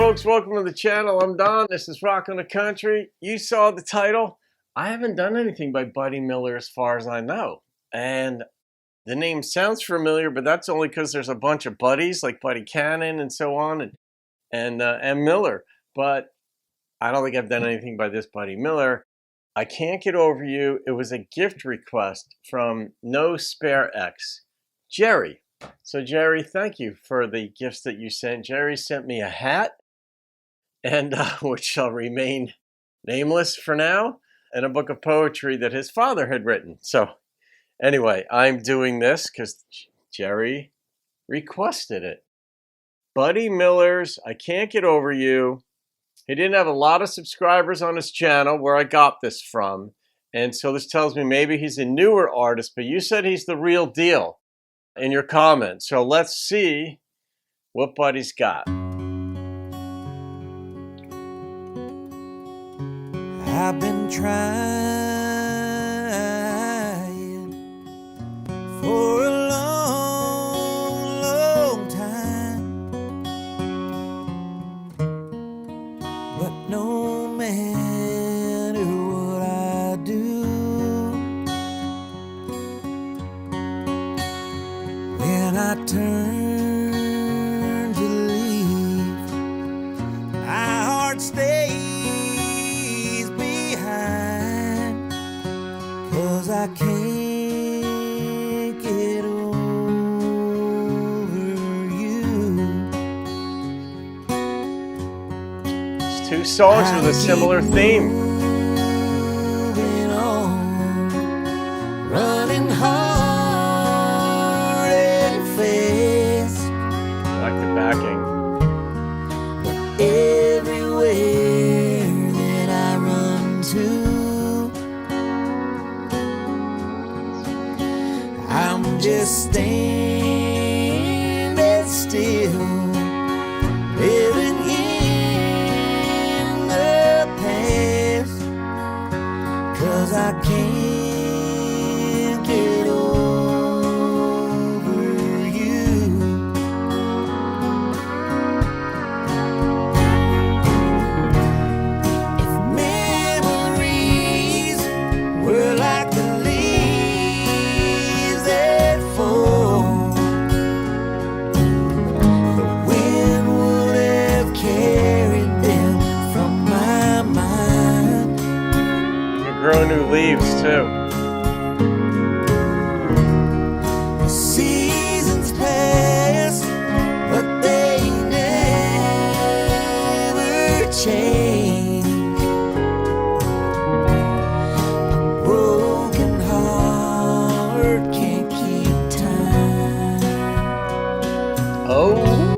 folks, welcome to the channel. I'm Don. This is Rockin' the Country. You saw the title. I haven't done anything by Buddy Miller as far as I know. And the name sounds familiar, but that's only because there's a bunch of buddies like Buddy Cannon and so on and Miller. But I don't think I've done anything by this Buddy Miller. I Can't Get Over You. It was a gift request from NoSpareX. Jerry. So Jerry, thank you for the gifts that you sent. Jerry sent me a hat, and which shall remain nameless for now, and a book of poetry that his father had written. So anyway, I'm doing this because Jerry requested it. Buddy Miller's I Can't Get Over You. He didn't have a lot of subscribers on his channel where I got this from. And so this tells me maybe he's a newer artist, but you said he's the real deal in your comments. So let's see what Buddy's got. I've been trying for a long, long time, but no matter what I do, when I turn to leave, my heart stays behind, 'cause I can't get over you. It's two songs with a similar theme. Moving on, running hard and fast, I like the backing. but everywhere that I run to, I'm just standing still, living in the past, 'cause I can't get over you. If memories were like the leaves that fall, the wind would have carried them from my mind. You can grow new leaves too. The seasons pass, but they never change. A broken heart can't keep time. Oh,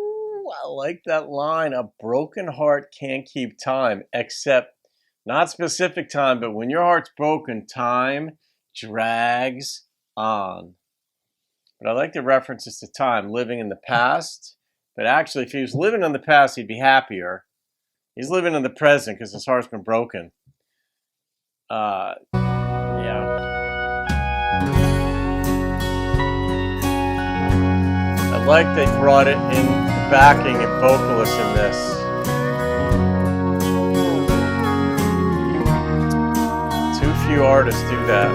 I like that line. A broken heart can't keep time, except not specific time, but when your heart's broken, time drags on. But I like the references to time, living in the past. But actually, if he was living in the past, he'd be happier. He's living in the present because his heart's been broken. Yeah. I like they brought it in the backing and vocalists in this. Too few artists do that.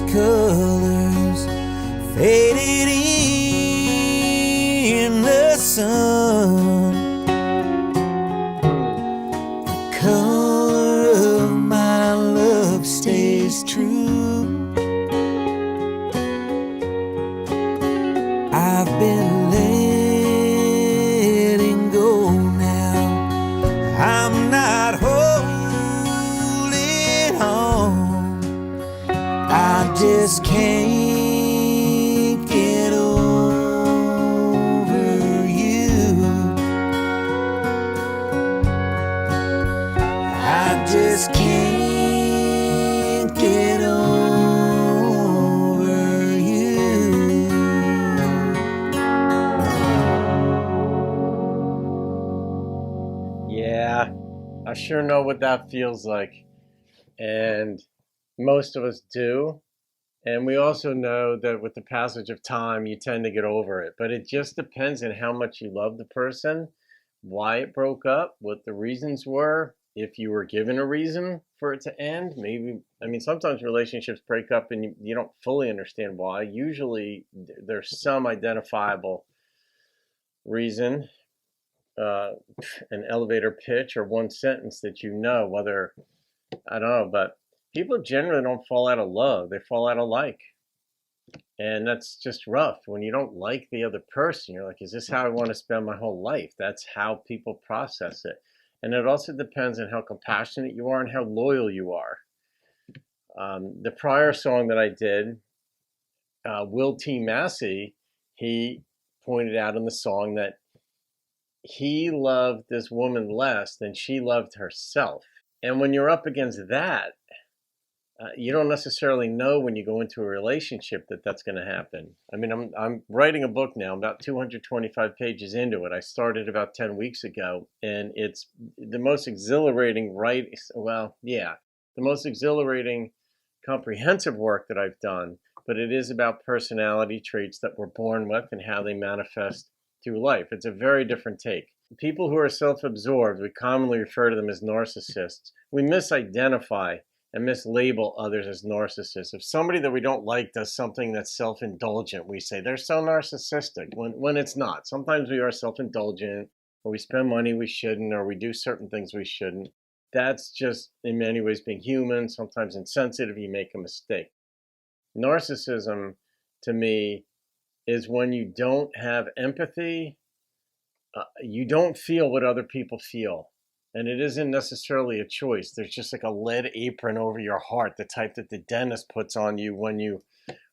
rose colors faded in the sun. The color of my love stays true. I've been letting go now. I'm not holding on. I just can't get over you. I just can't get over you. Yeah, I sure know what that feels like. And most of us do. And we also know that with the passage of time, you tend to get over it. But it just depends on how much you love the person, why it broke up, what the reasons were, if you were given a reason for it to end. Maybe, I mean, sometimes relationships break up and you don't fully understand why. Usually there's some identifiable reason, an elevator pitch or one sentence that you know, whether, I don't know, but people generally don't fall out of love, they fall out of like. And that's just rough. When you don't like the other person, you're like, is this how I want to spend my whole life? That's how people process it. And it also depends on how compassionate you are and how loyal you are. The prior song that I did, Will T. Massey, he pointed out in the song that he loved this woman less than she loved herself. And when you're up against that, you don't necessarily know when you go into a relationship that that's going to happen. I mean, I'm writing a book now. I'm about 225 pages into it. I started about 10 weeks ago, and it's the most exhilarating the most exhilarating comprehensive work that I've done, but it is about personality traits that we're born with and how they manifest through life. It's a very different take. People who are self-absorbed, we commonly refer to them as narcissists. We misidentify and mislabel others as narcissists. If somebody that we don't like does something that's self-indulgent, we say they're so narcissistic, when it's not. Sometimes we are self-indulgent, or we spend money we shouldn't, or we do certain things we shouldn't. That's just, in many ways, being human, sometimes insensitive, you make a mistake. Narcissism, to me, is when you don't have empathy, you don't feel what other people feel. And it isn't necessarily a choice. There's just like a lead apron over your heart, the type that the dentist puts on you when you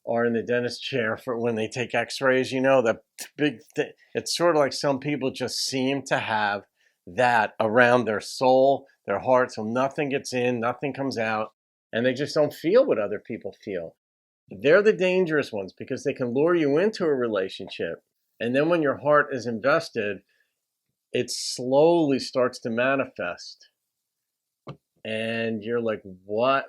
are in the dentist chair for when they take x-rays, you know, the big thing. It's sort of like some people just seem to have that around their soul, their heart, so nothing gets in, nothing comes out, and they just don't feel what other people feel. They're the dangerous ones because they can lure you into a relationship, and then when your heart is invested, it slowly starts to manifest. And you're like, what?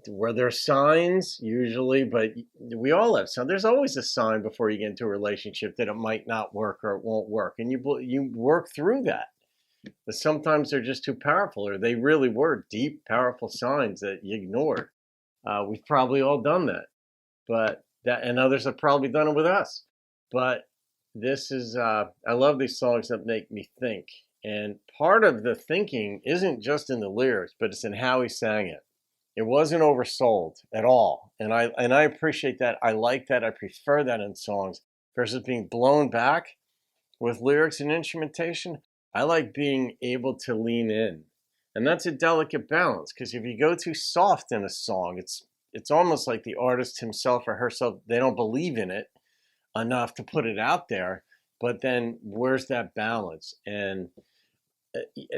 Were there signs? Usually, but we all have some. There's always a sign before you get into a relationship that it might not work or it won't work. And you work through that. But sometimes they're just too powerful, or they really were deep, powerful signs that you ignored. We've probably all done that. And others have probably done it with us. But this is, I love these songs that make me think. And part of the thinking isn't just in the lyrics, but it's in how he sang it. It wasn't oversold at all. And I appreciate that. I like that. I prefer that in songs versus being blown back with lyrics and instrumentation. I like being able to lean in. And that's a delicate balance, because if you go too soft in a song, it's almost like the artist himself or herself, they don't believe in it enough to put it out there. But then where's that balance? And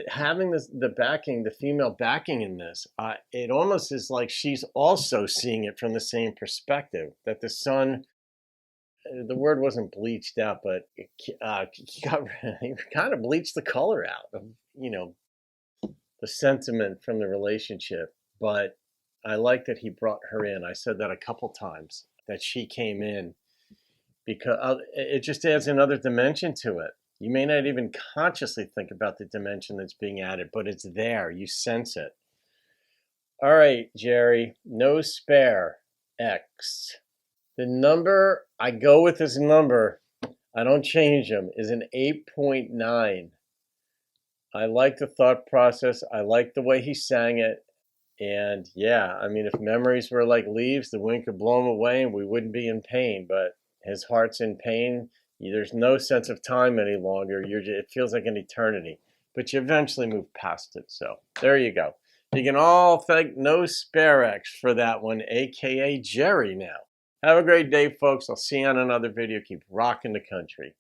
having the female backing in this, it almost is like she's also seeing it from the same perspective, that the sun, the word wasn't bleached out, but he kind of bleached the color out of, the sentiment from the relationship. But I like that he brought her in. I said that a couple times, that she came in, because it just adds another dimension to it. You may not even consciously think about the dimension that's being added, but it's there. You sense it. All right, Jerry, No Spare. The number I go with this number, I don't change them, is an 8.9. I like the thought process. I like the way he sang it. And yeah, I mean, if memories were like leaves, the wind could blow them away and we wouldn't be in pain. But his heart's in pain. There's no sense of time any longer. It feels like an eternity. But you eventually move past it. So there you go. You can all thank NoSpareX for that one, aka Jerry now. Have a great day, folks. I'll see you on another video. Keep rocking the country.